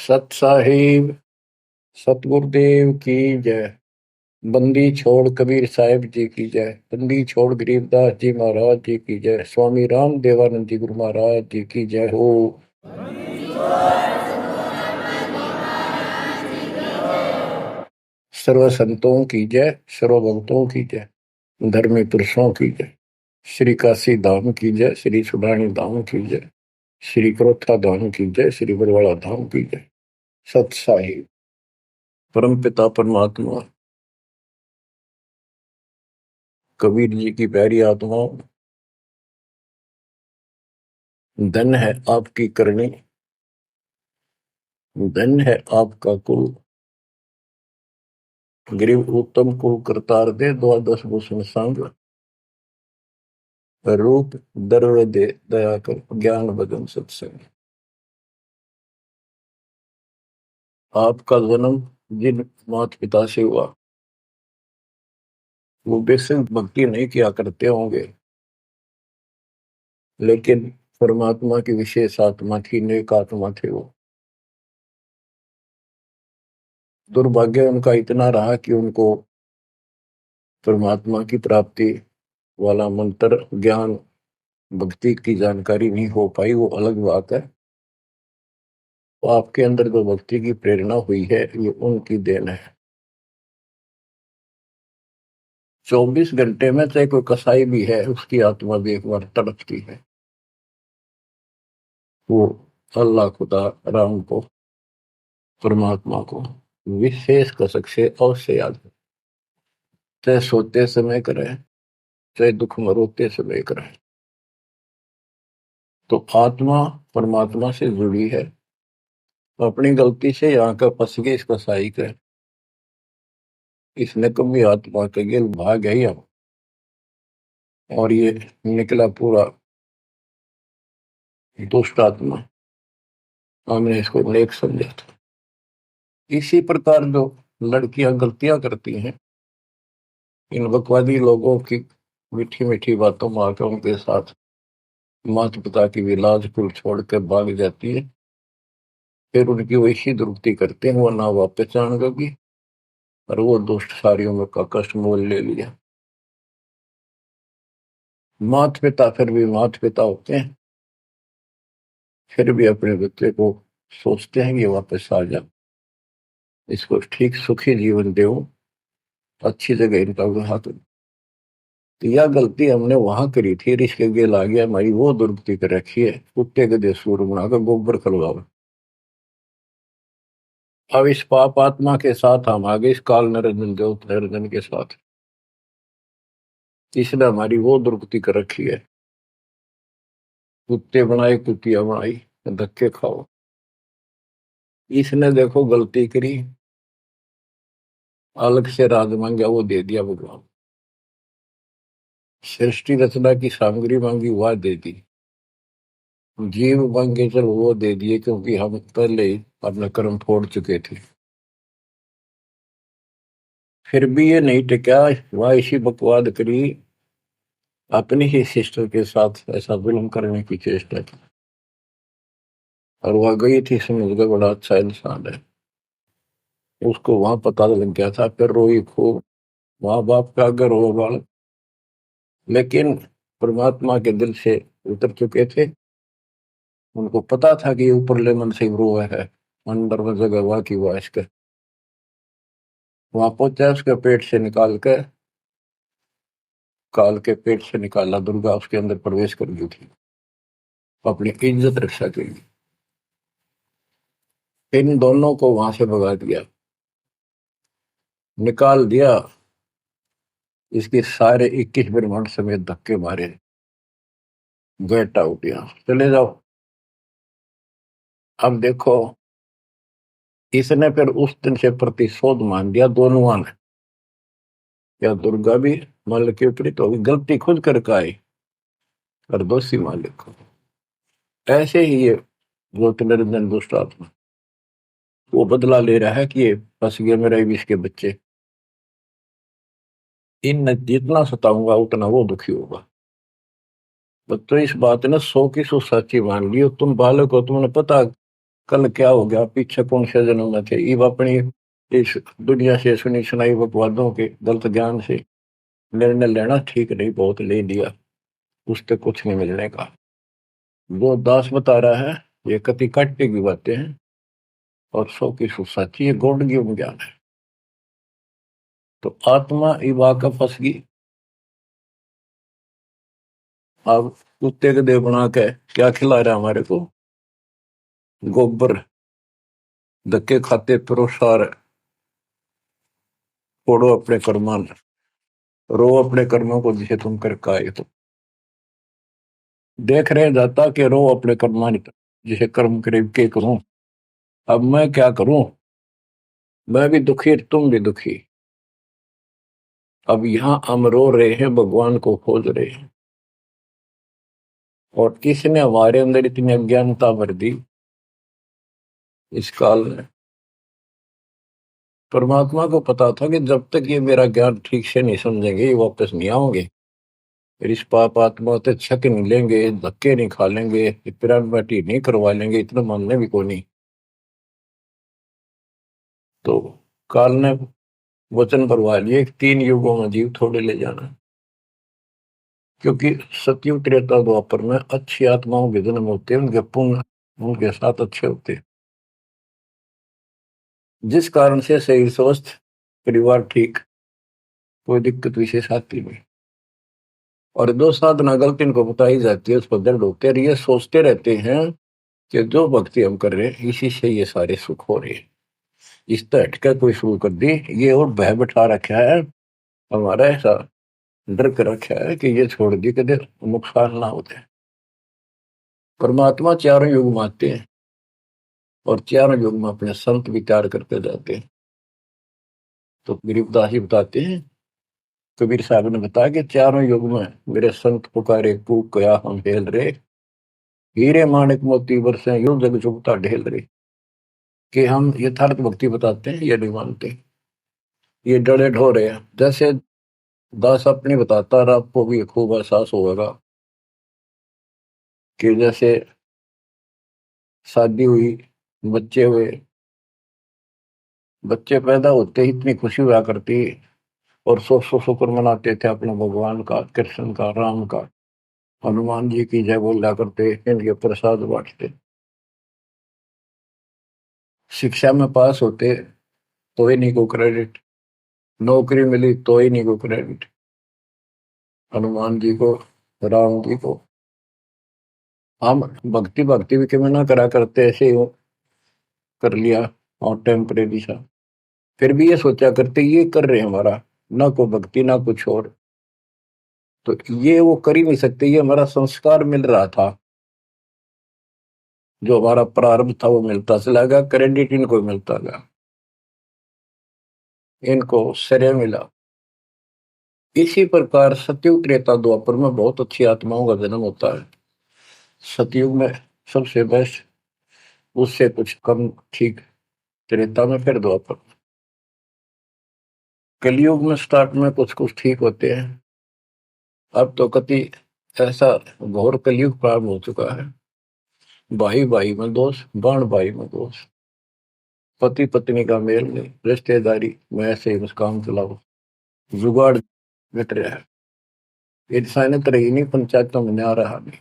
सत साहिब सतगुरुदेव की जय। बंदी छोड़ कबीर साहिब जी की जय। बंदी छोड़ गरीबदास जी महाराज जी की जय। स्वामी राम देवानंद जी गुरु महाराज जी की जय हो। सर्व संतों की जय, सर्व भक्तों की जय, धर्मी पुरुषों की जय। श्री काशी धाम की जय, श्री सुब्राणी धाम की जय, श्री क्रोथा धाम की जय, श्री बरवाड़ा धाम की जय। सत साहिब परम पिता परमात्मा कबीर जी की प्यारी आत्माओं, धन है आपकी करनी, धन है आपका कुल। गरीब उत्तम को करतार दे, द्वादश भूषण संग रूप दर्व दे, दया कर ज्ञान भजन सत्संग। आपका जन्म जिन माता पिता से हुआ वो बेसिक भक्ति नहीं किया करते होंगे, लेकिन परमात्मा की विशेष आत्मा थी, नेक आत्मा थे वो। दुर्भाग्य उनका इतना रहा कि उनको परमात्मा की प्राप्ति वाला मंत्र ज्ञान भक्ति की जानकारी नहीं हो पाई, वो अलग बात है। तो आपके अंदर जो भक्ति की प्रेरणा हुई है ये उनकी देन है। 24 घंटे में चाहे कोई कसाई भी है उसकी आत्मा भी एक बार तड़पती है, वो अल्लाह खुदा राम को परमात्मा को विशेष कसक से अवश्य याद है। चाहे सोते समय करें चाहे दुख में रोते समय करें, तो आत्मा परमात्मा से जुड़ी है। अपनी गलती से यहाँ का फंस गए इस कसाई का, इसने कभी आत्मा के गिल भाग गई हम, और ये निकला पूरा दुष्ट आत्मा। हमने इसको नेक समझा था। इसी प्रकार जो लड़कियां गलतियां करती हैं, इन बकवादी लोगों की मीठी मीठी बातों में आकर उनके साथ माता पिता की भी लाज कुल छोड़ कर भाग जाती है। फिर उनकी वैसी दुर्गति करते हैं, वो ना वापस आएंगे और वो दुष्ट सारियों में का कष्ट मोल ले लिया। माता पिता फिर भी माता पिता होते हैं, फिर भी अपने बच्चे को सोचते हैं कि वापस आ जा, इसको ठीक सुखी जीवन दे, अच्छी जगह इनका विवाह करो। तो यह गलती हमने वहां करी थी, रिश्ते गेल आ गया, हमारी वो दुर्गति कर रखी है। कुत्ते गधे सूर बनाकर गोबर खलवाओ। अब इस पाप आत्मा के साथ हम आगे इस काल निरंजन ज्योत निरंजन के साथ, इसने हमारी वो दुर्गति कर रखी है। कुत्ते बनाए कुतिया बनाई, धक्के खाओ। इसने देखो गलती करी, अलग से राज मांगा वो दे दिया भगवान। सृष्टि रचना की सामग्री मांगी वह दे दी, जीव मांगे चल वो दे दिए, क्योंकि हम पहले ही अपना कर्म फोड़ चुके थे। फिर भी ये नहीं टिका, वह इसी बकवाद करी, अपनी ही सिस्टर के साथ ऐसा जुल्म करने की चेष्टा की। और वह गई थी, समझ गए बड़ा अच्छा इंसान है, उसको वहां पता लग गया था। फिर रोई खूब, माँ बाप का अगर रो बाल, लेकिन परमात्मा के दिल से उतर चुके थे। उनको पता था कि ऊपरले मन से रो है, अंदर में जगह हुआ कि वह इसके वहां पहुंचा, उसके पेट से निकाल कर, काल के पेट से निकाला, दुर्गा उसके अंदर प्रवेश कर गई थी अपनी इज्जत रक्षा के लिए। इन दोनों को वहां से भगा दिया, निकाल दिया। इसके सारे 21 ब्रह्मांड समेत धक्के मारे, गेट आउट, यहाँ चले जाओ। अब देखो, इसने फिर उस दिन से प्रतिशोध मान दिया दोनों ने। या दुर्गा भी मालिक के विपरीत होगी, गलती खुद करके आई और दोषी मालिक को। ऐसे ही ये ज्योति निरंजन दुष्ट आत्मा वो बदला ले रहा है कि ये फंस गए मेरे विष के बच्चे, इन जितना सताऊंगा उतना वो दुखी होगा। तो इस बात ने 100 की 100 सच्ची मान ली। तुम बालक हो, तुमने पता कल क्या हो गया, पीछे कौन से जन्म में थे, इव अपनी इस दुनिया से सुनी सुनाई बकवादों के गलत ज्ञान से निर्णय लेना ठीक नहीं, बहुत ले लिया, उससे कुछ नहीं मिलने का। जो दास बता रहा है ये कति कट्टे की बातें हैं और 100 की सच्ची, ये गौड़ ज्ञान है। तो आत्मा इवा का फंस गई। अब कुत्ते के देह बना के क्या खिला रहा है हमारे को, गोबर, धक्के खाते प्रोसार, फोड़ो अपने कर्मान, रो अपने कर्मों को जिसे तुम कर आए हो। देख रहे जाता कि रो अपने कर्मान जिसे कर्म करे के करूं, अब मैं क्या करूं, मैं भी दुखी तुम भी दुखी। अब यहां हम रो रहे हैं, भगवान को खोज रहे हैं, और किसने हमारे अंदर इतनी अज्ञानता भर दी इस काल में। परमात्मा को पता था कि जब तक ये मेरा ज्ञान ठीक से नहीं समझेंगे ये वापस नहीं आओगे, फिर इस पाप आत्मा से छक नहीं लेंगे, धक्के नहीं खा लेंगे, पिरान बाटी नहीं करवा लेंगे, इतना मानने भी को नहीं। तो काल ने वचन भरवा लिए 3 युगों में जीव थोड़े ले जाना, क्योंकि सतयुग त्रेता द्वापर में अच्छी आत्माओं के जन्म होते हैं, उनके पुण्य उनके साथ अच्छे होते हैं, जिस कारण से शरीर स्वस्थ, परिवार ठीक, कोई दिक्कत विशेष आती नहीं। और दो साधना गलत इनको बताई जाती है, उस पर दर्द होते हैं, ये सोचते रहते हैं कि जो भक्ति हम कर रहे हैं इसी से ये सारे सुख हो रहे हैं, इस तरह हटकर कोई शुरू कर दी, ये और भय बैठा रखा है हमारा, ऐसा डर कर रखा है कि ये छोड़ दी कदे नुकसान ना होते। परमात्मा चारों युग में आते हैं और चारों युग में अपने संत विचार करते जाते हैं। तो गरीबदास जी बताते हैं, कबीर साहब ने बताया कि चारों युग में मेरे संत पुकारे कूक कया हम हेल रे, हीरे माणिक मोती बरसे यूं जग जुगता ढेल रे। कि हम यथार्थ भक्ति बताते हैं ये नहीं मानते, ये डरे ढो रहे हैं। जैसे दास अपनी बताता रहा, आपको भी खूब एहसास होगा कि जैसे शादी हुई, बच्चे हुए, बच्चे पैदा होते ही इतनी खुशी हुआ करती, और 100 शुक्र मनाते थे अपने भगवान का, कृष्ण का, राम का, हनुमान जी की जय बोला करते, इनके प्रसाद बांटते। शिक्षा में पास होते तो ही नहीं को क्रेडिट, नौकरी मिली तो ही नहीं को क्रेडिट, हनुमान जी को, राम जी को। हम भक्ति भक्ति भी क्यों ना करा करते, ऐसे ही कर लिया और टेम्परेरी सा, फिर भी ये सोचा करते ये कर रहे हैं हमारा, ना को भक्ति ना कुछ और, तो ये वो कर ही नहीं सकते, ये हमारा संस्कार मिल रहा था, जो हमारा प्रारंभ था वो मिलता चला गया, क्रेडिट इनको मिलता गया, इनको श्रेय मिला। इसी प्रकार सतयुग त्रेता द्वापर में बहुत अच्छी आत्माओं का जन्म होता है। सतयुग में सबसे बेस्ट, उससे कुछ कम ठीक, त्रेता में, फिर द्वापर। कलयुग में स्टार्ट में कुछ कुछ ठीक होते हैं, अब तो कति ऐसा घोर कलयुग प्रारंभ हो चुका है, भाई भाई में दोष, बाण भाई में दोष, पति पत्नी का मेल नहीं, रिश्तेदारी में ऐसे ही बस काम चलाओ, जुगाड़ मिट रहा है, इंसानियत रही नहीं, पंचायतों में न्याय रहा नहीं,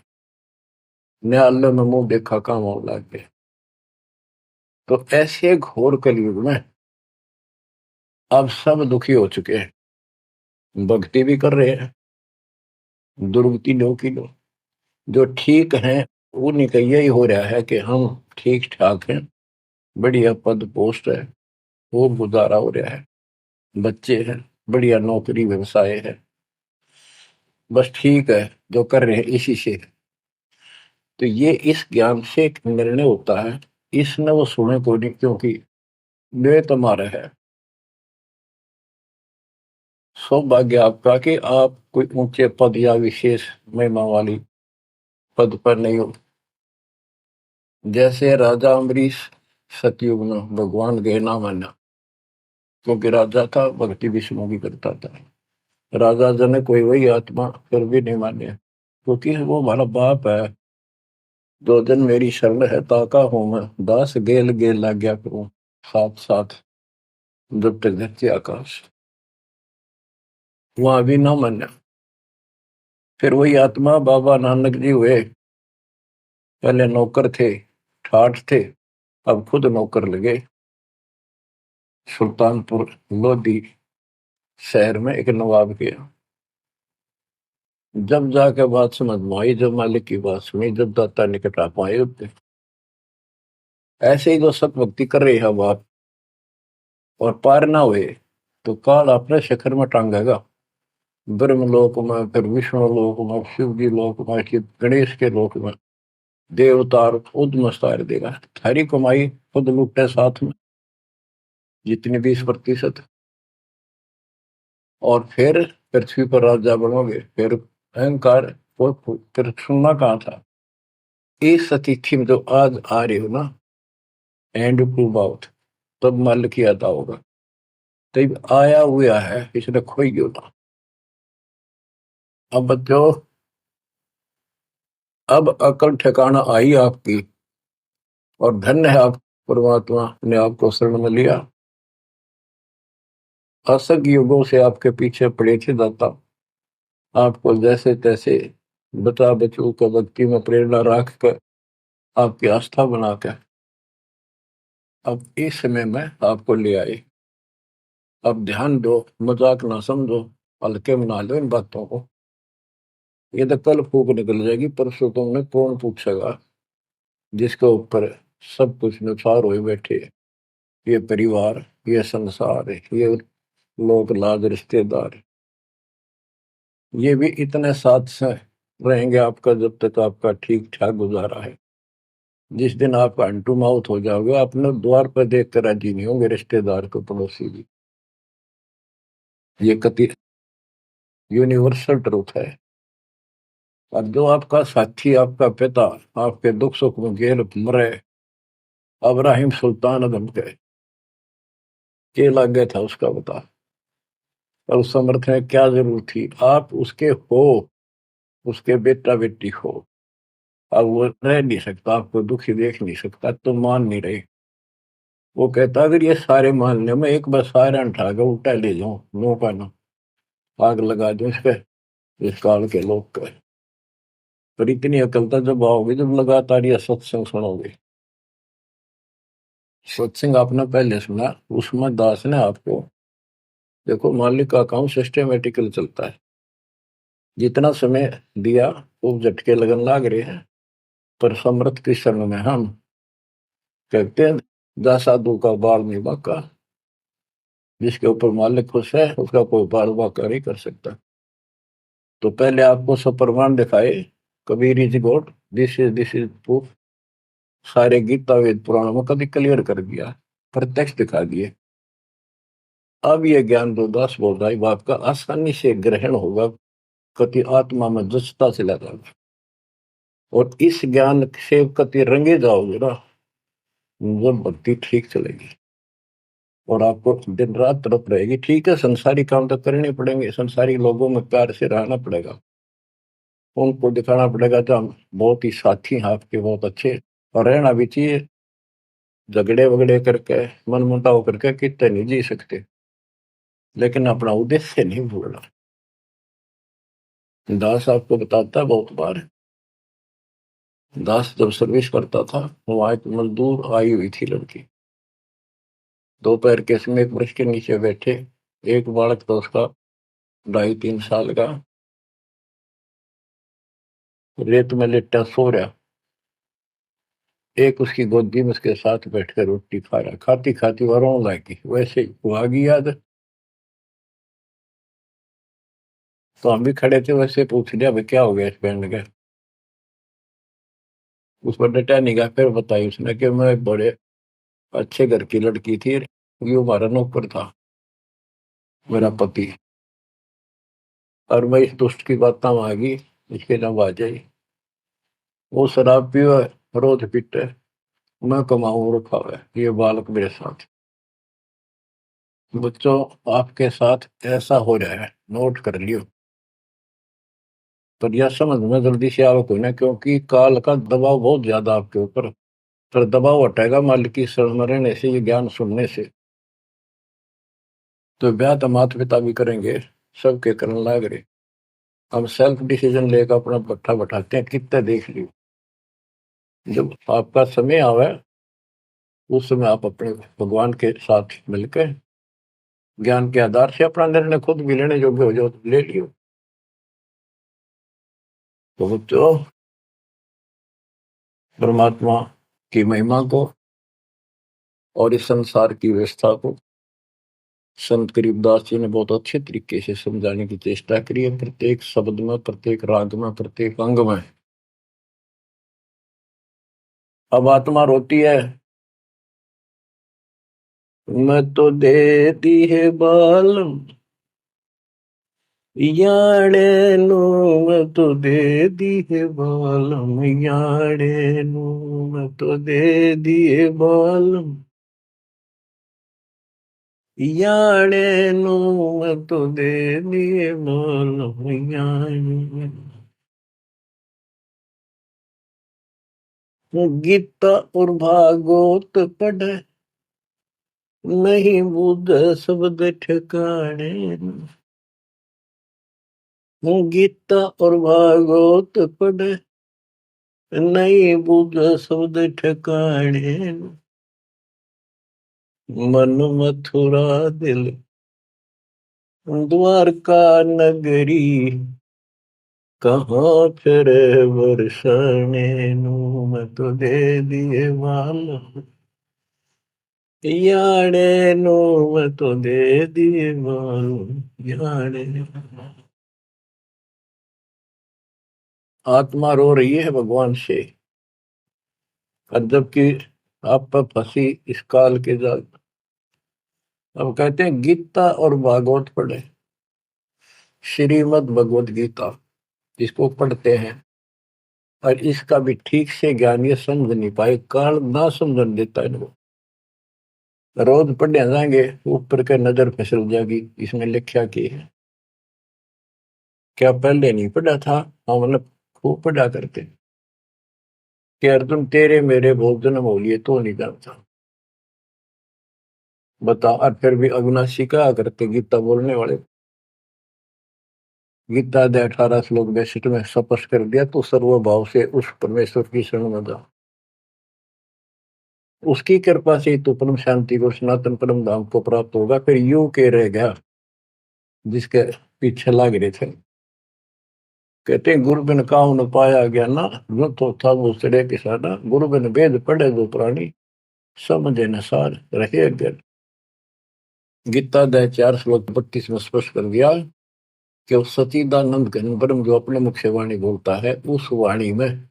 न्यायालय में मुंह देखा काम हो लागे। तो ऐसे घोर कलयुग में अब सब दुखी हो चुके हैं, भक्ति भी कर रहे हैं, दुर्गति लो की लो, जो ठीक हैं उन्हीं का यही हो रहा है कि हम ठीक ठाक हैं, बढ़िया पद पोस्ट है, खूब गुजारा हो रहा है, बच्चे हैं, बढ़िया नौकरी व्यवसाय है, बस ठीक है जो कर रहे हैं इसी से। तो ये इस ज्ञान से एक निर्णय होता है, इसने वो सुने को नहीं, क्योंकि वे तुम्हारा है। सौभाग्य आपका कि आप कोई ऊंचे पद या विशेष महिमा वाली पद पर नहीं हो। जैसे राजा अम्बरीश सतयुग में भगवान गए ना माना, क्योंकि राजा था, भक्ति विष्णु की करता था, राजा जनक कोई वही आत्मा फिर भी नहीं माने, क्योंकि वो हमारा बाप है, दो दिन मेरी शरण है ताका हूं मैं, दास गेल गेल लाग्या करूं, साथ साथ जब तक धरती आकाश। वहां भी ना मान्या। फिर वही आत्मा बाबा नानक जी हुए। पहले नौकर थे, ठाठ थे, अब खुद नौकर लगे। सुल्तानपुर लोधी शहर में एक नवाब के यहाँ। जब जाके बात समझ में आई, जब मालिक की बात सुनी, जब दाता निकट आ पाए उठते। ऐसे ही जो सत भक्ति कर रही है बात और पार ना हुए तो काल अपने शिखर में टांगेगा। ब्रह्मलोक में, फिर विष्णु लोक में, शिव जी लोक में, फिर गणेश के लोक में देवतार खुद मस्तार देगा। थारी कमाई खुद लुटे साथ में जितनी 20%। और फिर पृथ्वी पर राजा बनोगे। फिर अहंकार फिर सुनना कहाँ था। इस अतिथि में जो आज आ रहे हो ना, एंड टू बाउट, तब मल की अदा होगा। तब आया हुआ है, इसने खोई क्यों ना। अब बच्चों, अब अकल ठिकाना आई आपकी, और धन्य है आप, परमात्मा ने आपको शरण में लिया। असंग युगों से आपके पीछे पड़े थे दाता, आपको जैसे तैसे बता बचू का भक्ति में प्रेरणा रख कर, आपकी आस्था बनाकर अब इस समय में आपको ले आए। अब ध्यान दो, मजाक ना समझो, हल्के में ना लो इन बातों को। ये तो कल फूक निकल जाएगी, परसों तुमने कौन पूछेगा जिसके ऊपर सब कुछ नुसार हुए बैठे। ये परिवार, ये संसार, ये लोग लाज रिश्तेदार, ये भी इतने साथ से रहेंगे आपका जब तक आपका ठीक ठाक गुजारा है। जिस दिन आप अंटू माउथ हो जाओगे, अपने द्वार पर देख कर राजी नहीं होंगे रिश्तेदार को, पड़ोसी भी। ये कति यूनिवर्सल ट्रूथ है। और जो आपका साथी, आपका पिता, आपके दुख सुख में गेल मरे, अब्राहिम सुल्तान अदम के लागे था उसका बता। और उस समर्थ में क्या जरूरत थी, आप उसके हो, उसके बेटा बेटी हो। अब वो रह नहीं सकता, आपको दुखी देख नहीं सकता, तो मान नहीं रहे। वो कहता अगर ये सारे मान ले, मैं एक बार सारे उठा के उल्टा ले जाऊं, नो का ना, आग लगा दूं इस पे, इस काल के लोग का। पर इतनी अकलता जब आओगे जब लगातार ये सत्संग सुनोगे। सत्संग आपने पहले सुना, उसमें दास ने आपको, देखो मालिक का काम सिस्टमेटिकल चलता है। जितना समय दिया वो झटके लगन लाग रहे हैं। पर समर्थ कृष्ण में हम कहते हैं, जा साधु का बाल नहीं बांका। जिसके ऊपर मालिक खुश है उसका कोई बाल बांका नहीं कर सकता। तो पहले आपको सब प्रमाण दिखाए, Kabir is God, this is proof. सारे गीता वेद पुराणों में कभी क्लियर कर दिया, प्रत्यक्ष दिखा दिए। अब ये ज्ञान जो दास बोल रहा है बाप का आसानी से ग्रहण होगा, कति आत्मा में जचता चला जाएगा। और इस ज्ञान से कति रंगे जाओगे ना, जब भक्ति ठीक चलेगी और आपको दिन रात तरफ रहेगी। ठीक है, संसारी काम तो करने पड़ेंगे, संसारी लोगों में प्यार से रहना पड़ेगा, उनको दिखाना पड़ेगा तो हम बहुत ही साथी हैं आपके, बहुत अच्छे। और रहना भी चाहिए। झगड़े वगड़े करके, मन मुटाव करके कितने नहीं जी सकते, लेकिन अपना उद्देश्य नहीं भूलना। दास आपको बताता है बहुत बार, दास जब सर्विस करता था, वहां एक मजदूर आई हुई थी लड़की। दोपहर के समय एक वृक्ष के नीचे बैठे, एक बालक था उसका 2.5-3 साल का, रेत में लेटा सो रहा। एक उसकी गोदी में उसके साथ बैठकर रोटी खा रहा, खाती खाती वो रोने लगी। वैसे ही वो आ गई याद। तो हम भी खड़े थे, वैसे पूछ लिया भाई क्या हो गया इस बैंड का। उस पर डटा नहीं गया। फिर बताई उसने कि मैं एक बड़े अच्छे घर की लड़की थी, ये हमारा नौकर था, मेरा पति। और मैं इस दुष्ट की बात आ गई, इसके नाम आ जाई। वो शराब पियो, रोज पीटे, मैं कमाऊं रखा हुआ है, ये बालक मेरे साथ। बच्चों, आपके साथ ऐसा हो रहा है, नोट कर लियो। पर यह समझ में जल्दी से आओ कोई ना, क्योंकि काल का दबाव बहुत ज्यादा आपके ऊपर। पर दबाव हटेगा मालिक की शरण में रहने से, ये ज्ञान सुनने से। तो ब्याह तो माता पिता भी करेंगे, सबके करने लाग रहे। हम सेल्फ डिसीजन लेकर अपना पट्टा बैठाते हैं, कितने देख लियो। जब आपका समय आवे उस समय आप अपने भगवान के साथ मिलकर ज्ञान के आधार से अपना निर्णय खुद भी लेने योग्य हो जाओ तो ले लियो। तो बच्चों, परमात्मा की महिमा को और इस संसार की व्यवस्था को संत करीबदास जी ने बहुत अच्छे तरीके से समझाने की चेष्टा करी है, प्रत्येक शब्द में, प्रत्येक राग में, प्रत्येक अंग में। अब आत्मा रोती है, मैं तो दे दी है बाल याड़े नो, मैं तो दे दी है बालम याड़े नो, मैं तो दे दिए बालम याड़े नो, मैं तो दे दिए बालम याड़े। गीता और भागवत पढ़े नहीं बुध शब्द ठिकाने। गीता और भागवत पढ़े नहीं बुध शब्द ठिकाने। मन मथुरा दिल द्वारका नगरी, कहाँ फिर बरसाने नू, मैं तो दे दिए बाल याड़े नो, मैं तो दे दिए बाल याड़े। आत्मा रो रही है भगवान से, और जबकि आप पर फंसी इस काल के जाल। अब कहते हैं गीता और भागवत पढ़े, श्रीमद् भगवत गीता इसको पढ़ते हैं, और इसका भी ठीक से ज्ञान ये समझ नहीं पाए, काल ना समझन देता है इनको। रोज पढ़ने जाएंगे, ऊपर के नजर फिसल जाएगी, इसमें लिखा की है। क्या पहले नहीं पढ़ा था? हाँ, मतलब खूब पढ़ा करते कि अर्जुन तेरे मेरे बहुत जन्म हो लिए तो नहीं जानता। बताओ, और फिर भी अविनाशी कहा करते गीता बोलने वाले। गीता दे 18 श्लोक 62 में स्पष्ट कर दिया, तो सर्वभाव से उस परमेश्वर की शरण में जा, उसकी कृपा से तो परम शांति को, सनातन परम धाम को प्राप्त होगा। फिर यू के रह गया जिसके पीछे लाग रहे थे। कहते गुरु बिन काहू न पाया गया ना, जो तो था वो सड़े किसाना, गुरु बिन वेद पढ़े जो प्राणी, समझे न सार रहे अज्ञान। गीता दे 4 श्लोक 32 में स्पष्ट कर दिया कि उस सचिदानंद घन ब्रह्म जो अपने मुख से वाणी बोलता है, उस वाणी में,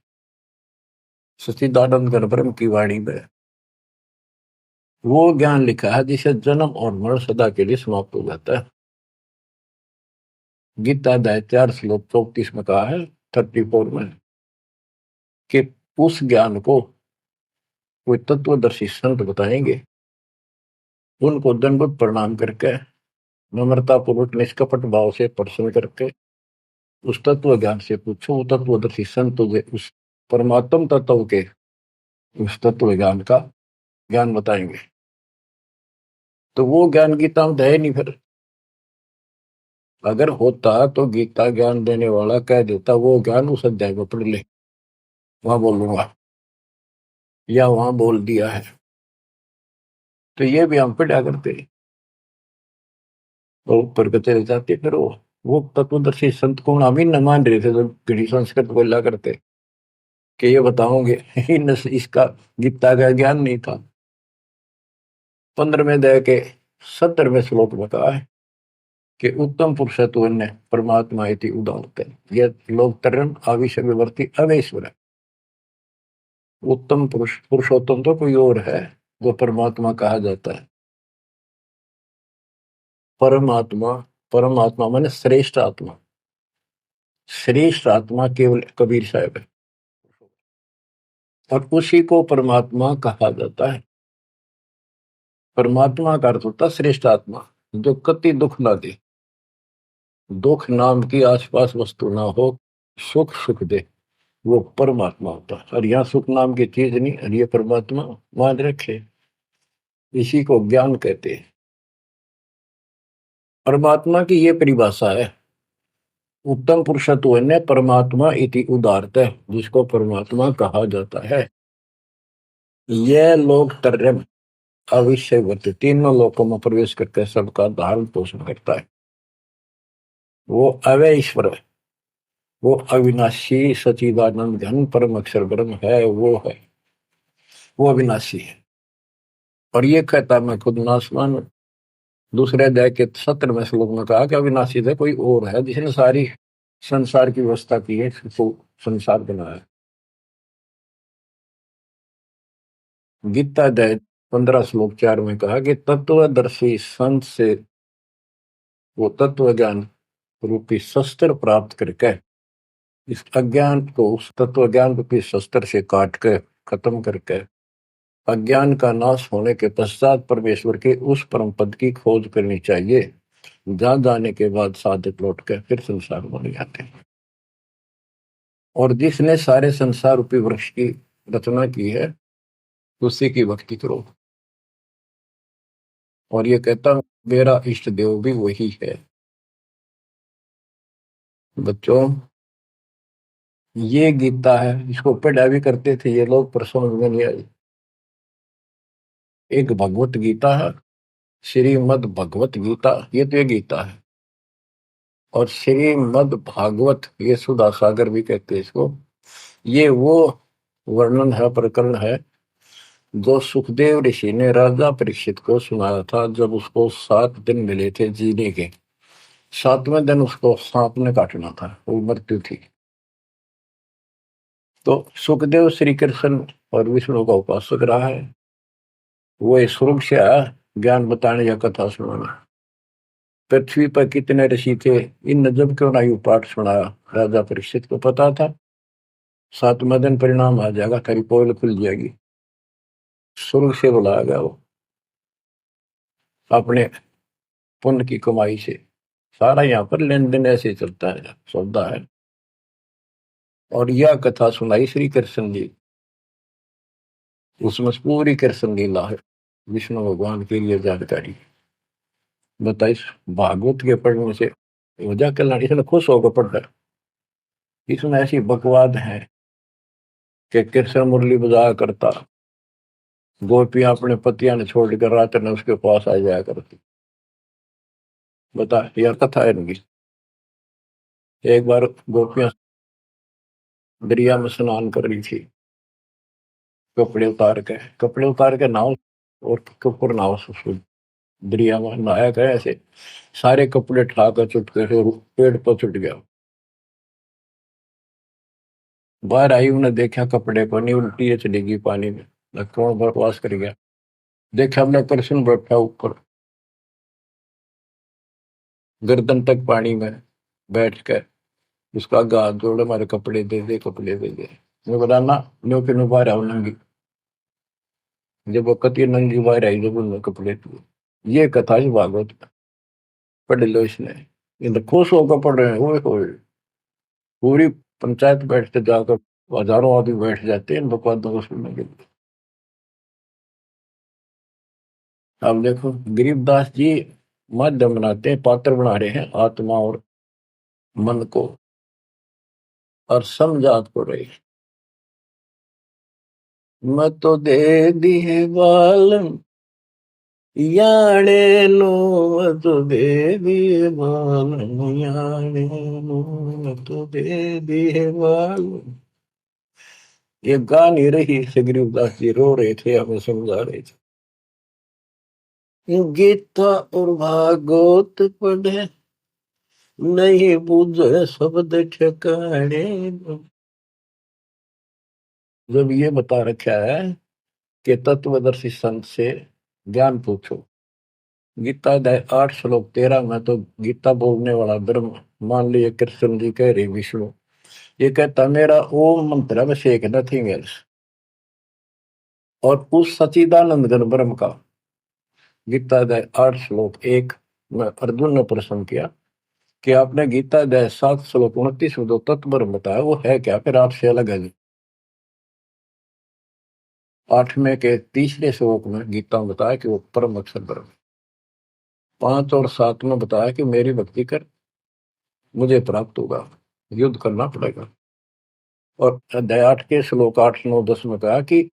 सचिदानंद घन ब्रह्म की वाणी में वो ज्ञान लिखा है जिसे जन्म और मरण सदा के लिए समाप्त हो जाता है। गीता अध्याय 4 श्लोक 34 में कहा है, 34 में, कि उस ज्ञान को कोई तत्वदर्शी संत बताएंगे, उनको दंडवत प्रणाम करके, नम्रता पूर्वक निष्कपट भाव से प्रश्न करके उस तत्व ज्ञान से पूछो। वो तत्वदर्शी संत उस परमात्म तत्व के उस तत्व ज्ञान का ज्ञान बताएंगे। तो वो ज्ञान गीता में है नहीं। फिर अगर होता तो गीता ज्ञान देने वाला कह देता वो ज्ञान उस अध्याय में पढ़ ले, वहां बोलूंगा, या वहां बोल दिया है। तो ये भी हम पढ़ा करते, और ऊपर को चले जाते। फिर वो तत्वदर्शी संत को हम ही न मान रहे थे, जब घड़ी संस्कृत बोला करते कि ये बताओगे इसका गीता का ज्ञान नहीं था। 15वें अध्याय के 70वें श्लोक में कहा है कि उत्तम पुरुषत्व ने परमात्मा इति उदाहरते, ये लोग तरन आविष विवर्ती अवेश्वर है। उत्तम पुरुष, पुरुषोत्तम तो कोई और है, जो परमात्मा कहा जाता है। परमात्मा, परमात्मा माने श्रेष्ठ आत्मा, श्रेष्ठ आत्मा केवल कबीर साहब है, और उसी को परमात्मा कहा जाता है। परमात्मा का अर्थ होता श्रेष्ठ आत्मा, जो कति दुख ना दे, दुख नाम की आसपास वस्तु ना हो, सुख सुख दे, वो परमात्मा होता है। और यहाँ सुख नाम की चीज नहीं, और ये परमात्मा मान रखे, इसी को ज्ञान कहते हैं। परमात्मा की ये परिभाषा है, उत्तम पुरुषत्व ने परमात्मा इति उदारत है, जिसको परमात्मा कहा जाता है। यह लोग तरम अविषयवत, तीनों लोकों में प्रवेश करके सबका धारण पोषण करता है। वो अवय ईश्वर है, वो अविनाशी सचिदानंद घन परम अक्षर ब्रह्म है, वो है, वो अविनाशी है। और ये कहता मैं खुद नासवान। दूसरे अध्याय के 17वें श्लोक में कहा कि अविनाशी है, कोई और है जिसने सारी संसार की व्यवस्था की है, इसको संसार बनाया। गीता अध्याय 15 श्लोक 4 में कहा कि तत्वदर्शी संत से वो तत्व ज्ञान रूपी शस्त्र प्राप्त करके इस अज्ञान को उस तत्व ज्ञान रूपी शस्त्र से काट के खत्म करके अज्ञान का नाश होने के पश्चात परमेश्वर के उस परम पद की खोज करनी चाहिए, जहां जाने के बाद साधक लौट के फिर संसार बन जाते हैं। और जिसने सारे संसार रूपी वृक्ष की रचना की है, उसी की भक्ति करो। और ये कहता मेरा इष्ट देव भी वही है। बच्चों, ये गीता है, इसको पढ़ा भी करते थे ये लोग, पर समझ में नहीं आई। एक भगवत गीता है, श्रीमद् भगवत गीता, ये तो ये गीता है। और श्रीमद् भागवत, ये सुधा सागर भी कहते हैं इसको। ये वो वर्णन है, प्रकरण है, जो सुखदेव ऋषि ने राजा परीक्षित को सुनाया था जब उसको 7 दिन मिले थे जीने के। 7वें दिन उसको सांप ने काटना था, वो मृत्यु थी। तो सुखदेव श्री कृष्ण और विष्णु का उपासक रहा है, वो स्वर्ग से आया ज्ञान बताने या कथा सुनाने। पृथ्वी पर कितने ऋषि थे, इन जब क्यों ना यू पाठ सुनाया। राजा परीक्षित को पता था 7वें दिन परिणाम आ जाएगा, तेरी पोल खुल जाएगी। स्वर्ग से बुलाया गया वो, अपने पुण्य की कमाई से। सारा यहाँ पर लेन देन ऐसे चलता है, सौदा है। और यह कथा सुनाई श्री कृष्ण जी, उसमें पूरी कृष्ण लीला है, विष्णु भगवान के लिए जानकारी बताइए। भागवत के पढ़ने से वजह कल्याण, इसने खुश होकर पढ़ता है। इसमें ऐसी बकवाद है कि कृष्ण मुरली बजाया करता, गोपियां अपने पतियां ने छोड़कर रात में उसके पास आ जाया करती। बता, यह कथा है इनकी। एक बार गोपियां दरिया में स्नान कर रही थी, कपड़े उतार के नाव, और कपूर नाव से दरिया में नहाया गया ऐसे, सारे कपड़े ठाकर चुटके से पेड़ पर चुट गया। बाहर आई, उन्हें देखा कपड़े को नहीं, उल्टी है चली गई पानी में, कौन बकवास कर गया। देखा हमने कृष्ण बैठा ऊपर, गर्दन तक पानी में बैठ कर उसका हाथ जोड़े, हमारे कपड़े दे दे, कपड़े दे दे। मैं बोला ना, न्यो के नो बाहर आओ नंगी। जब वो कती नंगी बाहर आई, जब उन्होंने कपड़े दिए। ये कथा ही भागवत में, पढ़ लो इसने। इन खुश होकर पढ़ रहे हैं, ओए पूरी पंचायत बैठते जाकर, हजारों आदमी बैठ जाते हैं इन बकवादों को सुनने के लिए। अब देखो गरीबदास जी माध्यम बनाते हैं, पात्र बना रहे हैं आत्मा और मन को, और समझात को रही। मैं तो दे दिए बालन याने नो, मैं तो दे दिए बालन याने नो, मैं तो दे दिए बालन। ये गा नहीं रही, गरीबदास जी रो रहे थे, हमें समझा रहे थे। गीता और भागवत पढ़े, नहीं बुझे शब्द ठिकाने। जब ये बता रखा है कि तत्वदर्शी संत से ज्ञान पूछो, गीता अध्याय 8 श्लोक 13 में तो गीता बोलने वाला ब्रह्म, मान लीजिए कृष्ण जी कह रहे विष्णु, ये कहता मेरा ओम मंत्र में से एक नथिंग एल्स। और उस सचिदानंद घन ब्रह्म का, गीता अध्याय 8 श्लोक 1 में अर्जुन ने प्रश्न किया कि आपने गीता अध्याय 7 श्लोक 29 में जो तत्व ब्रह्म बताया वो है क्या, फिर आपसे अलग है। 8वें के तीसरे श्लोक में गीता में बताया कि वो परम अक्षर ब्रह्म। 5 और 7 में बताया कि मेरी भक्ति कर मुझे प्राप्त होगा, युद्ध करना पड़ेगा। और अध्याय 8 के श्लोक 8 9 10 में कहा कि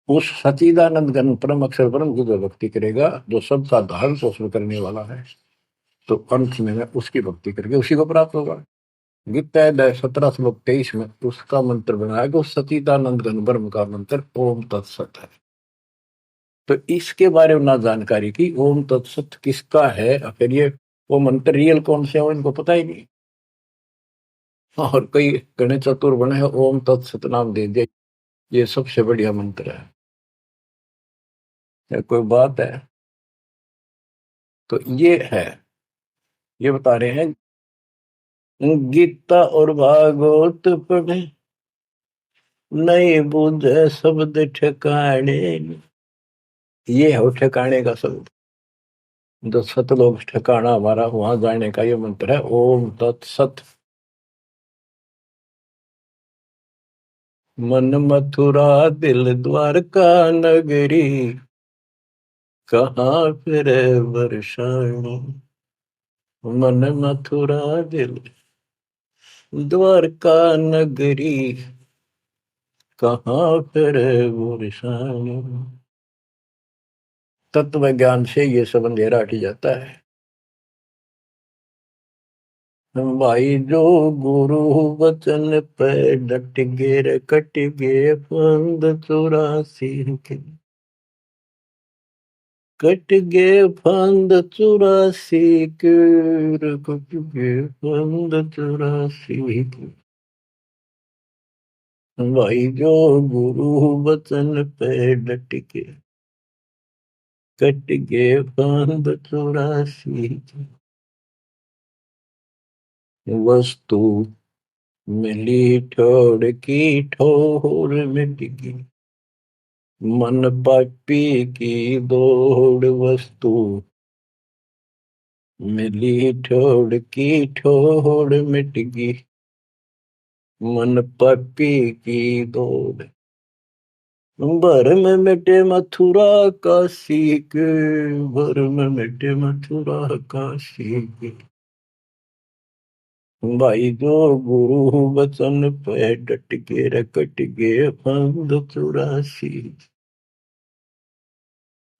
उस सचिदानंद घन परम अक्षर ब्रह्म की जो भक्ति करेगा, जो सबका धारण पोषण करने वाला है, तो अंत में उसकी भक्ति करके उसी को प्राप्त होगा। गीता अध्याय 17 श्लोक 23 में उसका मंत्र बनाया कि उस सचिदानंद घन ब्रह्म का मंत्र ओम तत्सत है। तो इसके बारे में ना जानकारी की, ओम तत्सत किसका है, फिर ये वो मंत्र रियल कौन से हो इनको पता ही नहीं। और कई गणेश चतुर बने हैं, ओम तत्सत नाम दे दिया, ये सबसे बढ़िया मंत्र है। या कोई बात है। तो ये है, ये बता रहे हैं गीता और भागवत पढ़े नहीं बूझे शब्द ठिकाने। ये है ठिकाने का शब्द, जो सतलोक ठिकाना हमारा, वहां जाने का ये मंत्र है ओम तत्सत। मन मथुरा दिल द्वारका नगरी, कहाँ फिर वर्षाणी। मन मथुरा दिल द्वारका नगरी, कहाँ फिर वर्षाणी। तत्व ज्ञान से ये सब अंधेरा हट जाता है। भाई जो गुरु वचन पे डट गे कट गे फंद 84 के, कट गे फंद 84 के, कट गे फंद 84 के। भाई जो गुरु वचन पे डट के कट गे फंद 84 के। वस्तु मिली ठोड़ की ठोर मिट गई, मन पापी की दौड़। वस्तु मिली ठोड़ की ठोड़ मिट गई, मन पापी की दौड़। भर में मिटे मथुरा काशी के, भर में मिटे मथुरा काशी के। भाई जो गुरु वचन पे डट के रकट गे फंद 84,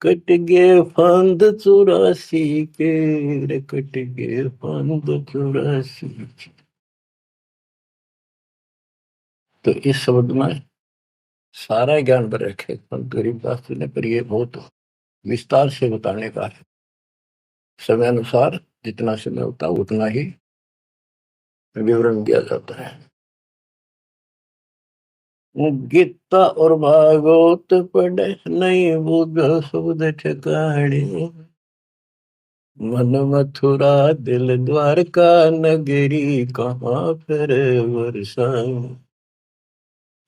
कट गे फंद 84 के, कट गे फंद 84। तो इस शब्द में सारा ज्ञान पर रखे संत गरीबदास जी ने, पर ये बहुत विस्तार से बताने का है। समय अनुसार जितना समय होता है उतना ही विवरण दिया जाता है। गीता और भागवत पढ़े नहीं बुझ शब्द ठिकाने, मन मथुरा दिल द्वारका नगरी, कहाँ फिर वर्षाणी।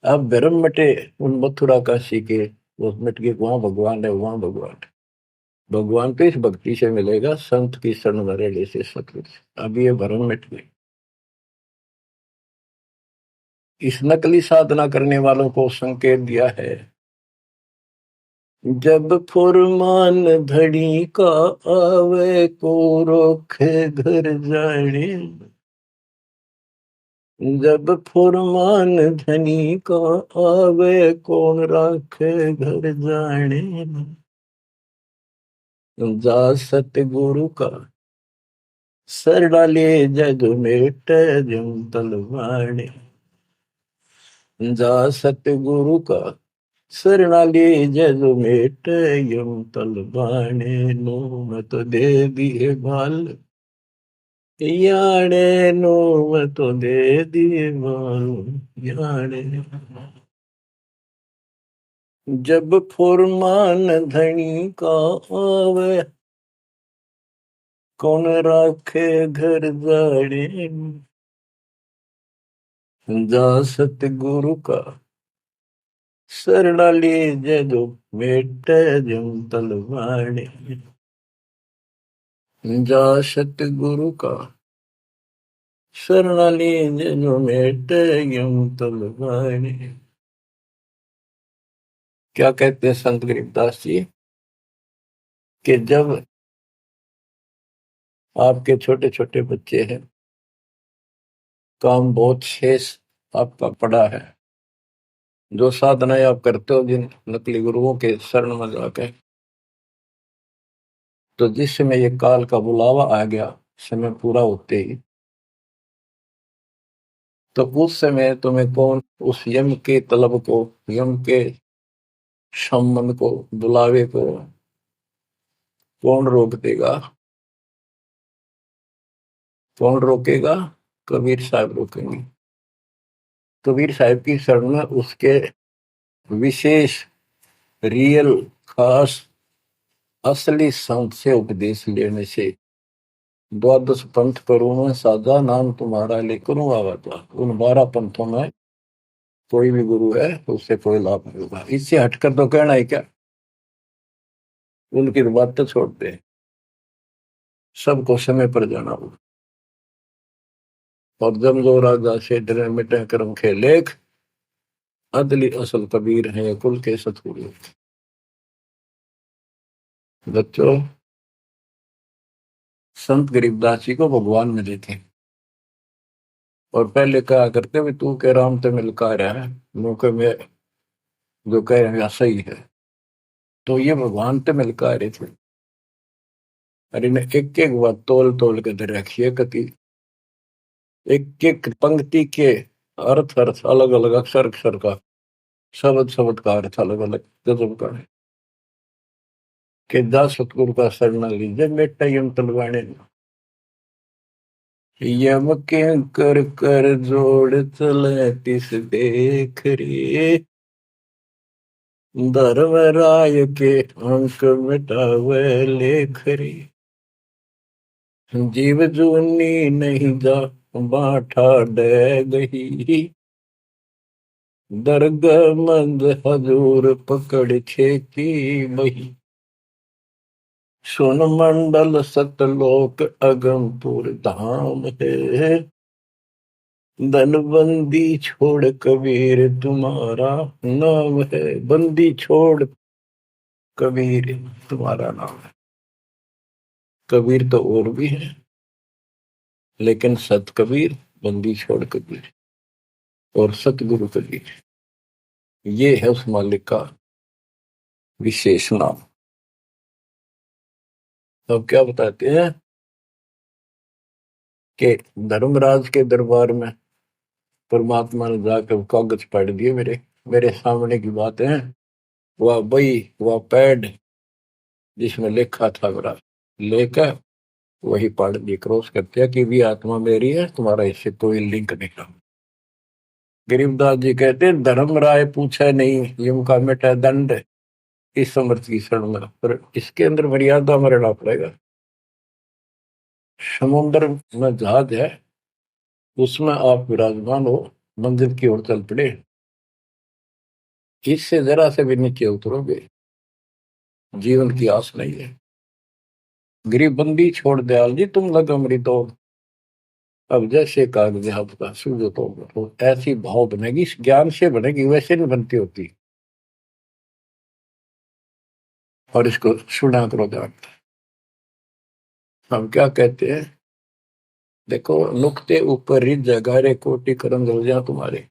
अब भ्रम मटे उन मथुरा काशी के, वो मिट के वहां भगवान है, वहां भगवान है। भगवान तो इस भक्ति से मिलेगा, संत की शरण में रहने से सतगुरु से। अब ये भ्रम मिट गई। इस नकली साधना करने वालों को संकेत दिया है, जब फुरमान धड़ी का आवे को रोखे घर जाने। जब फुरमान धनी का आवे कौन राखे घर जाने। जा सतगुरु का सर डाले जग मेट जम तलवाणे। जा सतगुरु का सर डाले जग मेट यम तलवाणे। नो मत दे दिए बाल याने, नो मत दे दिए बाल याने। जब फुरमान धनी का आवे कौन राखे घर जाड़े। जा सतगुरु का शरणाली जदो मेट जम तलवाड़े। जा सतगुरु का शरणाली जो मेटे यूं तलवाने। क्या कहते हैं संत गरीबदास जी कि जब आपके छोटे छोटे बच्चे हैं, काम बहुत शेष आपका पड़ा है, जो साधनाएं आप करते हो जिन नकली गुरुओं के शरण में जाके, तो जिस समय ये काल का बुलावा आ गया, समय पूरा होते ही, तो उस समय तुम्हें कौन उस यम के तलब को, यम के सम्मन को, बुलावे को कौन रोक देगा? कौन रोकेगा? कबीर साहब रोकेंगे। कबीर साहब की शरण में उसके विशेष, रियल, खास, असली संत से उपदेश लेने से, द्वादश पंथ करूं मैं साधा, नाम तुम्हारा लेकर आवाता। उन 12 पंथों में कोई भी गुरु है उससे कोई लाभ नहीं होगा। इससे हटकर तो कहना है क्या? उनकी बात तो छोड़ दे, सबको समय पर जाना होगा। और जब जो राजा से डरे मिटे कर्म के लेख, अदली असल कबीर है कुल के सतगुरु। बच्चों, संत गरीबदास जी को भगवान मिले थे, और पहले कहा करते भी तू के राम ते मिलका रहा है, मौके में जो कह रहे हैं सही है। तो ये भगवान ते मिलका रहे थे, और इन्हें एक एक बात तोल तोल के दे रखी है कति, एक एक पंक्ति के अर्थ अर्थ अलग अलग, अक्षर अक्षर का, शब्द शब्द का अर्थ अलग अलग गजब का है। कि जा सतगुरु का शरण लीजिए बेटा यम तलवाने, यम के कर कर जोड़ चले तिस देख रे, धर्म राय के अंक मिटावे लेख रे, जीव जूनी नहीं जा बाठा डे गही, दर्ग मंद हजूर पकड़ खेती बही, सुन मंडल सतलोक अगमपुर धाम है, धनबंदी छोड़ कबीर तुम्हारा नाम है। बंदी छोड़ कबीर तुम्हारा नाम है। कबीर तो और भी है, लेकिन सत कबीर, बंदी छोड़ कबीर और सतगुरु कबीर, ये है उस मालिक का विशेष नाम। अब क्या बताते हैं कि धर्मराज के दरबार में परमात्मा ने जाकर कागज पढ़ दिए, मेरे मेरे सामने की बात है। वह बई, वह पैड जिसमें लिखा था मेरा, लेकर वही पढ़ दी, क्रॉस करते हैं कि भी आत्मा मेरी है, तुम्हारा इससे कोई लिंक नहीं रहा। गरीबदास जी कहते हैं धर्म राय पूछे नहीं यम का मिटा दंड, इस समर्थ की शरण में, पर इसके अंदर मर्यादा में रहना पड़ेगा। समुद्र में जहाज है, उसमें आप विराजमान हो, मंजिल की ओर चल पड़े, इससे जरा से भी नीचे उतरोगे, जीवन की आस नहीं है। गरीबबंदी छोड़ दयाल जी तुम लग अमरी दौड़, अब जैसे कागज आपका सूझो तो ऐसी भाव बनेगी, इस ज्ञान से बनेगी, वैसे नहीं बनती होती। और इसको सुना करो ध्यान। हम क्या कहते हैं, देखो नुक्ते ऊपर रिज जगारे कोटि करम रोजा तुम्हारे,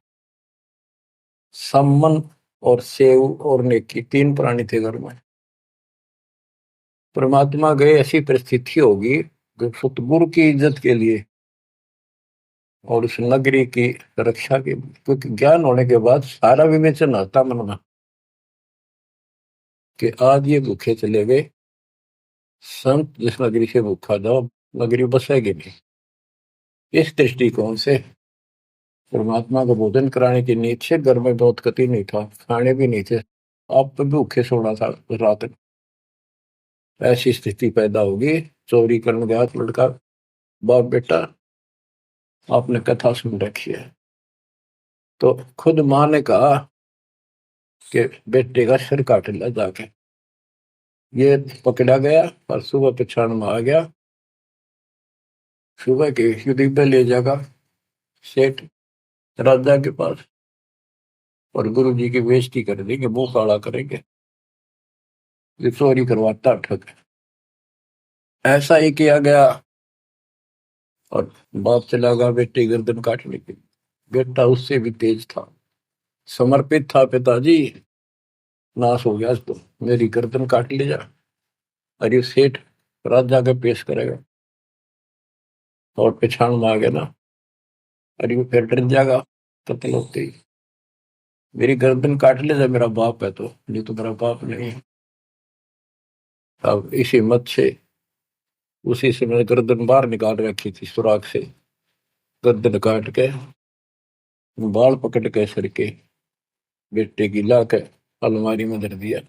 सम्मन और सेव और नेकी, 3 प्राणी थे घर में। परमात्मा गए, ऐसी परिस्थिति होगी जो सतगुरु की इज्जत के लिए और उस नगरी की रक्षा के लिए, क्योंकि ज्ञान होने के बाद सारा विवेचन आता मन में कि आज ये भूखे चले गए, संत जिस नगरी से भूखा जाओ नगरी बसेगी नहीं। इस दृष्टिकोण से परमात्मा को भोजन कराने की नींद से घर में बहुत कति नहीं था, खाने भी नहीं थे, आप तो भूखे सोना था रात। ऐसी स्थिति पैदा होगी, चोरी करने गया लड़का, बाप बेटा, आपने कथा सुन रखी है। तो खुद माँ ने कहा कि बेटे का सिर काट लिया जाके, ये पकड़ा गया और सुबह पछाड़ में आ गया सुबह के युद्ध पे ले जाएगा सेठ राजा के पास, और गुरु जी की बेइज्जती कर देंगे, मुंह काला करेंगे, ये चोरी करवाता ठग। ऐसा ही किया गया, और बाप चला गया बेटे गर्दन काटने के लिए। बेटा उससे भी तेज था, समर्पित था, पिताजी नाश हो गया तो मेरी गर्दन काट ले जा। अरे सेठ राजा के पेश करेगा और पिछाड़ में आ गया ना, अरे वो फिर डर जाएगा कत्ल होते ही, मेरी गर्दन काट ले जा, मेरा बाप है तो, नहीं तो मेरा बाप नहीं है। अब इसी मत से उसी से मैंने गर्दन बाहर निकाल रखी थी सुराख से, गर्दन काट के बाल पकड़ के सर के बेटे की ला के अलमारी में धर दिया।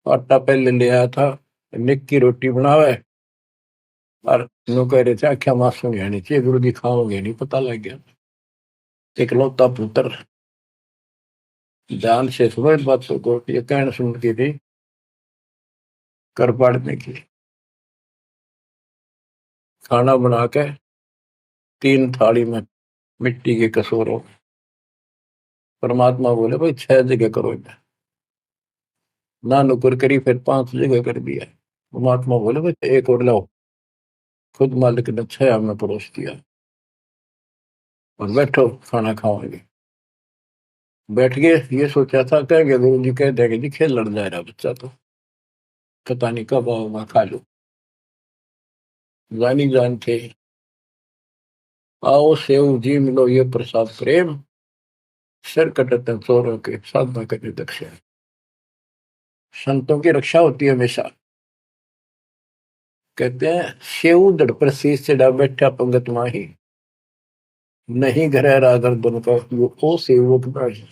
आटा पहले ले आया था, निक की रोटी बनावे, और नो कह रहे थे आख्या मासूम नहीं चाहिए, गुरु जी खाओगे नहीं, पता लग गया। इकलौता पुत्र, ध्यान से सुनो इस बातों को, ये कहना सुन की थी कर पाड़ने की। खाना बना के 3 थाली में मिट्टी के कसूरों, परमात्मा बोले भाई 6 जगह करो इन्हें, ना नुकर करी, फिर 5 जगह कर दिया। परमात्मा बोले भाई एक और लाओ, खुद मालिक ने 6 में परोस दिया, और बैठो खाना खाओगे। बैठ गए, ये सोचा था कहेंगे गुरु जी कह देंगे जी खेल लड़ जा रहा बच्चा तो, पता नहीं कब आओ खा लो। जानी जान थे, आओ सेव जी मिलो ये प्रसाद प्रेम, सिर कटते चोरों के साधना करे दक्षिण। संतों की रक्षा होती है हमेशा। कहते हैं सेव दड़ पर शीश चढ़ा बैठा पंगत माही, नहीं घर रागर बन का वो ओ सेवक नहीं।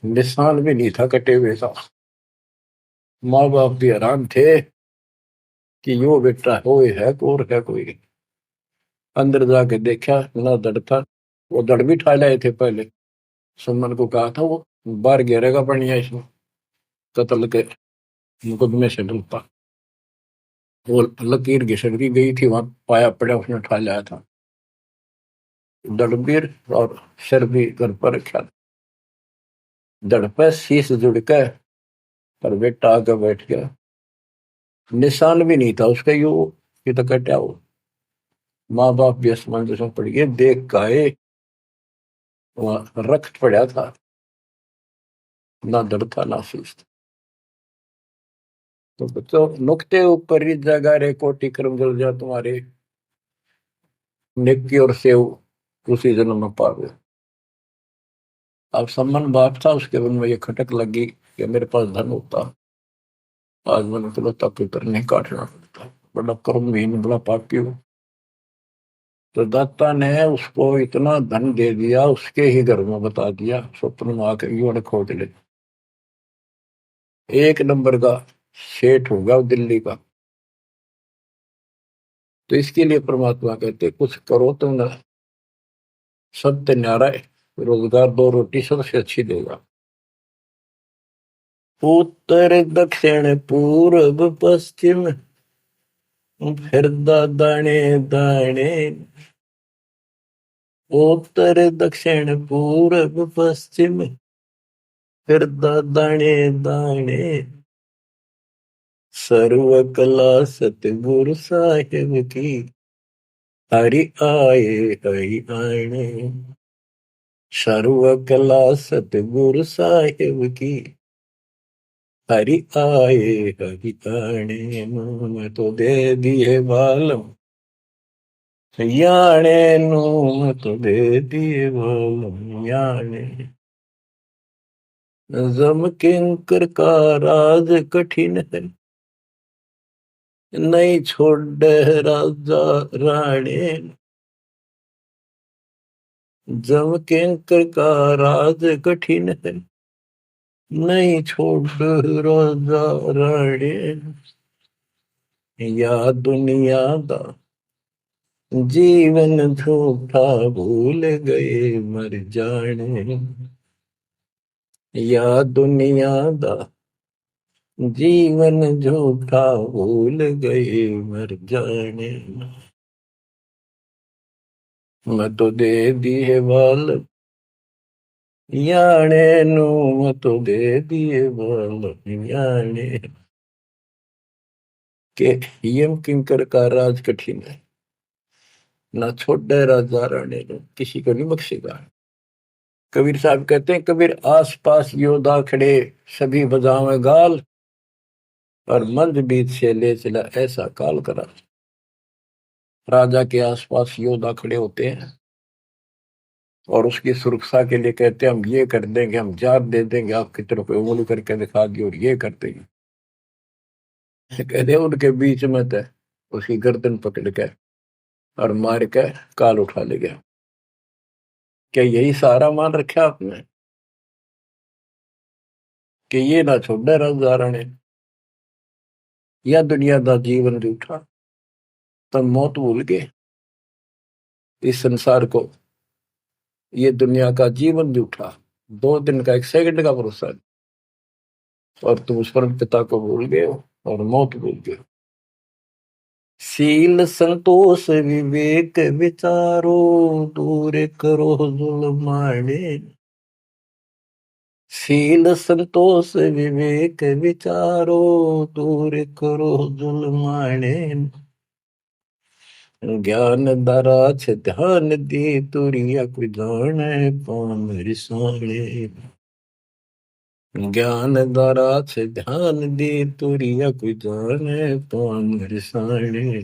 निशान भी नहीं था कटे हुए का। माँ बाप भी हैरान थे कि यो बेटा हो है और है कोई। अंदर जाके देखा ना दड़ था, वो दड़ भी ठा लाए थे पहले। सुमन को कहा था वो बाहर गिरेगा बढ़िया इसमें, कत्ल के मुकदमे से डलता। वो लकीर घिसट की गई थी, वहां पाया पड़ा उसने उठा लाया था। दड़बीर और सिर भी घर पर रखा था, दड़ पे शीश जुड़ के, पर बेटा आगे बैठ गया। निशान भी नहीं था उसका, यू ये तो कटा हो। माँ बाप भी असमंजस में पड़ गए, देख गाये वहां रक्त पड़ा था, ना दड़ था ना शीश था। तो बच्चों नुक्ते ऊपर ही जगह रे कोटि कर्म जल जा तुम्हारे, नेकी और सेव उसी जन्म में पावे। अब सम्मान बाप था, उसके मन में ये खटक लगी कि मेरे पास धन होता, आज मैंने चलो पितर नहीं काटना पड़ता, बड़ा कर्महीन बड़ा पापी हूं। तो दत्ता ने उसको इतना धन दे दिया, उसके ही घर में बता दिया, स्वप्न में आकर युवा खोज ले, 1 नंबर का सेठ होगा दिल्ली का। तो इसके लिए परमात्मा कहते कुछ करो तो ना, सत्य न्यारा है, रोजगार 2 रोटी सबसे अच्छी देगा। उत्तर दक्षिण पूर्व पश्चिम फिर दाने दाने, उत्तर दक्षिण पूर्व पश्चिम फिर दाने दाने, सर्व कला सतगुरु साहिब की, हरि आए हरि आने। सर्व कला सतगुरु साहिब की, हरि आए हरि आने। मैं तो दे दिए बालम याने नू, मैं तो दे दिए बालम याने। जम किंकर का राज कठिन है, नहीं छोड़ राजा राणे। जम किंकर का राज कठिन है, नहीं छोड़ राजा राणे। या दुनिया दा जीवन झूठा भूल गए मर जाने, या दुनिया दा जीवन झूठा भूल गए मर जाने, मैं तो दे दिए बाल याने नू, मैं तो दे दिए बाल याने के। यम किंकर का राज कठिन है, ना छोड़े राजा राणे ने, किसी को नहीं बख्शेगा। कबीर साहब कहते हैं, कबीर आस पास योद्धा खड़े सभी बजावे गाल, और मंद बीच से ले चला ऐसा काल करा। राजा के आसपास योद्धा खड़े होते हैं और उसकी सुरक्षा के लिए कहते हैं, हम ये कर देंगे, हम जात दे देंगे, आपकी तरफ उंगली करके दिखा दी और ये कर देंगे। कहते हैं उनके बीच में थे, उसकी गर्दन पकड़ के और मार के काल उठा ले गया। क्या यही सहारा मान रखा आपने कि ये ना छोड़े राजा राणे, या दुनिया दा जीवन रूठा, तब मौत भूल गए इस संसार को, ये दुनिया का जीवन रूठा, 2 दिन का 1 सेकंड का भरोसा नहीं, और तुम उस परम पिता को भूल गए हो और मौत भूल गए हो। शील संतोष विवेक विचारो, दूर करो जुल्माने। शील संतोष विवेक विचारो, दूर करो जुल्माने। ज्ञान दरा छ ध्यान दी, तुरिया कोई जाने पान रिसाणे। ज्ञान दरा छ ध्यान दी, तुरिया कोई जाने पान रिसाणे।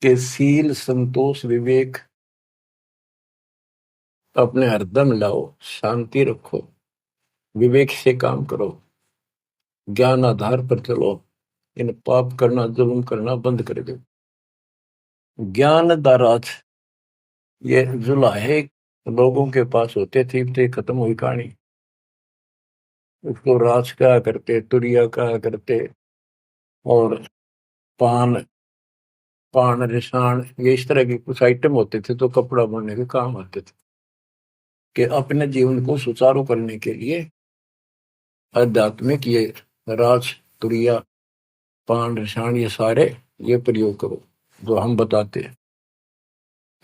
के शील संतोष विवेक अपने हरदम लाओ, शांति रखो, विवेक से काम करो, ज्ञान आधार पर चलो, इन पाप करना जुल्म करना बंद कर दो। ज्ञान दाराज, ये जुलाहे लोगों के पास होते थे, तो खत्म हुई कहानी। उसको राज कहा करते, तुरिया कहा करते, और पान पान रिसाण, ये इस तरह के कुछ आइटम होते थे तो कपड़ा बनने के काम आते थे। कि अपने जीवन को सुचारू करने के लिए आध्यात्मिक ये राज तुरिया पान रिसाण ये सारे ये प्रयोग करो जो हम बताते हैं।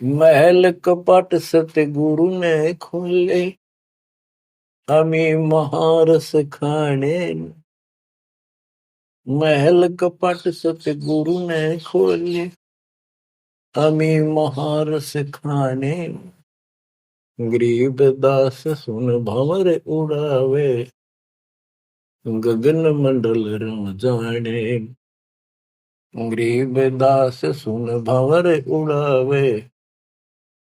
महल कपट सतगुरु ने खोले, हमें महारस खाने। महल कपट सतगुरु ने खोले, हमें महारस खाने। गरीब दास सुन भंवर उड़ावे, गगन मंडल रम जाने। गरीब दास सुन भंवर उड़ावे,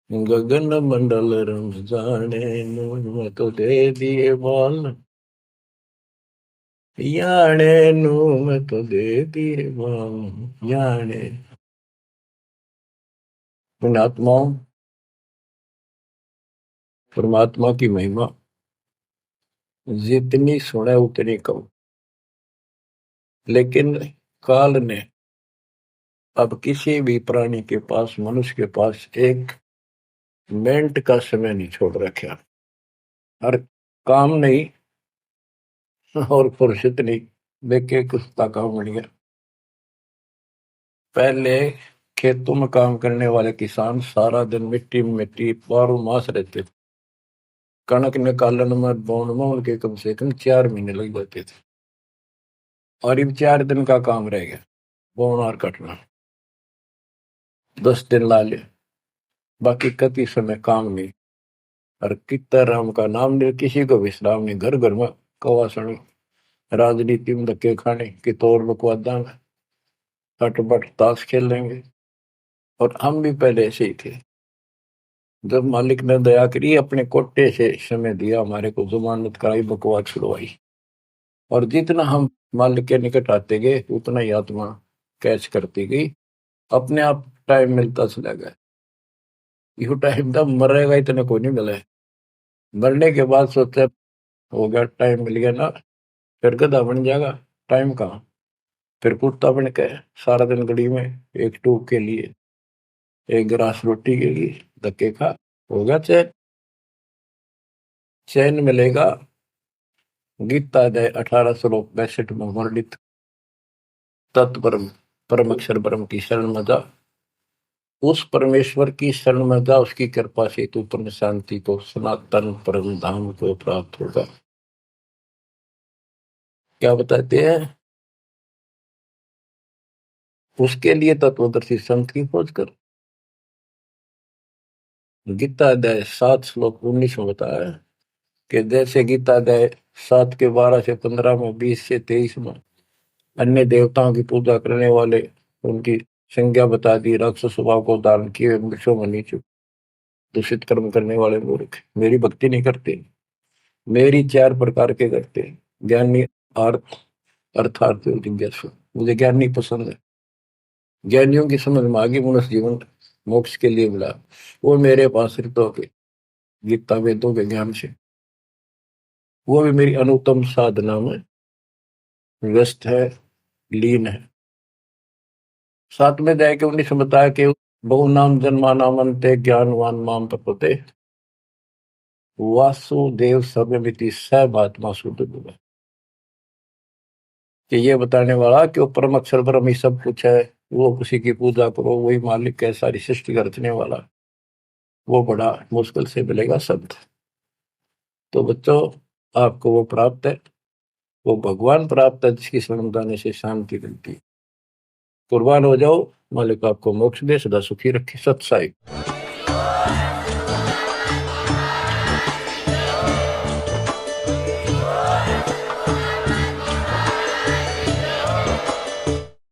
गगन मंडल रम जाने। मैं तो दे दिए बाल याने नू, मैं तो दे दिए बाल याने। पुण्यात्माओं, परमात्मा की महिमा जितनी सुने उतनी कम। लेकिन काल ने अब किसी भी प्राणी के पास, मनुष्य के पास 1 मिनट का समय नहीं छोड़ रखा। हर काम नहीं और फुर्सत नहीं, देखे कुछ काम बन गया। पहले खेतों में काम करने वाले किसान सारा दिन मिट्टी में मिट्टी 12 मास रहते थे। कणक निकालन में बोन में उनके कम से कम 4 महीने लग जाते थे, और अब 4 दिन का काम रह गया बोन और कटना, 10 दिन ला ले, बाकी कति समय काम नहीं। और कितना राम का नाम नहीं, किसी को विश्राम नहीं, घर घर में कवासण, राजनीति में धक्के खाने की तौर बकवादा में हटबट ताश खेल लेंगे। और हम भी पहले ऐसे ही थे। जब मालिक ने दया करी, अपने कोटे से समय दिया, हमारे को जमानत कराई, बकवास छुड़वाई, और जितना हम मालिक के निकट आते गए उतना ही आत्मा कैच करती गई, अपने आप टाइम मिलता चला गया। यू टाइम तब मरेगा इतने को नहीं मिला है। मरने के बाद सोचा हो गया, टाइम मिल गया ना, फिर गधा बन जाएगा, टाइम कहाँ। फिर कुत्ता बन के सारा दिन गली में एक टूक के लिए, एक गिलास रोटी के लिए धक्के खा, हो गया चैन। चैन मिलेगा गीता अध्याय 18 श्लोक 62 में वर्णित तत्परम परम अक्षर ब्रह्म की शरण में जा, उस परमेश्वर की शरण में जा, उसकी कृपा से तू परम शांति को, सनातन परम धाम को प्राप्त होगा। क्या बताते हैं? उसके लिए तत्वदर्शी संत की खोज कर। गीता अध्याय 7 श्लोक 19 में बताया है कि जैसे गीता अध्याय 7 के 12 से 15 में, 20 से 23 में अन्य देवताओं की पूजा करने वाले, उनकी संज्ञा बता दी, राक्षस स्वभाव को धारण किए वृक्षों में नीचे दूषित कर्म करने वाले मूर्ख मेरी भक्ति नहीं करते। मेरी 4 प्रकार के करते, ज्ञानी, अर्थ, अर्थार्थी, जिज्ञासु। मुझे ज्ञानी पसंद है। ज्ञानियों की समझ में आगे मनुष्य जीवन मोक्ष के लिए मिला, वो मेरे पास ऋतों के गीता वेदों के ज्ञान से, वो भी मेरी अनुत्तम साधना में व्यस्त है, लीन है। 7 में जाए के 19 में बताया कि बहु नाम जन्मा नामंते ज्ञानवान माम प्रपते वासुदेव सर्वमिति सर्वात्मा शुद्ध है। कि ये बताने वाला कि वो परम अक्षर ब्रह्म ही सब कुछ है, वो उसी की पूजा करो, वही मालिक है, सारी सृष्टि का रचने वाला, वो बड़ा मुश्किल से मिलेगा शब्द। तो बच्चों, आपको वो प्राप्त है, वो भगवान प्राप्त है जिसकी शरण जाने से शांति मिलती है। कुर्बान हो जाओ, मालिक आपको मोक्ष दे, सदा सुखी रखे। सत्साई।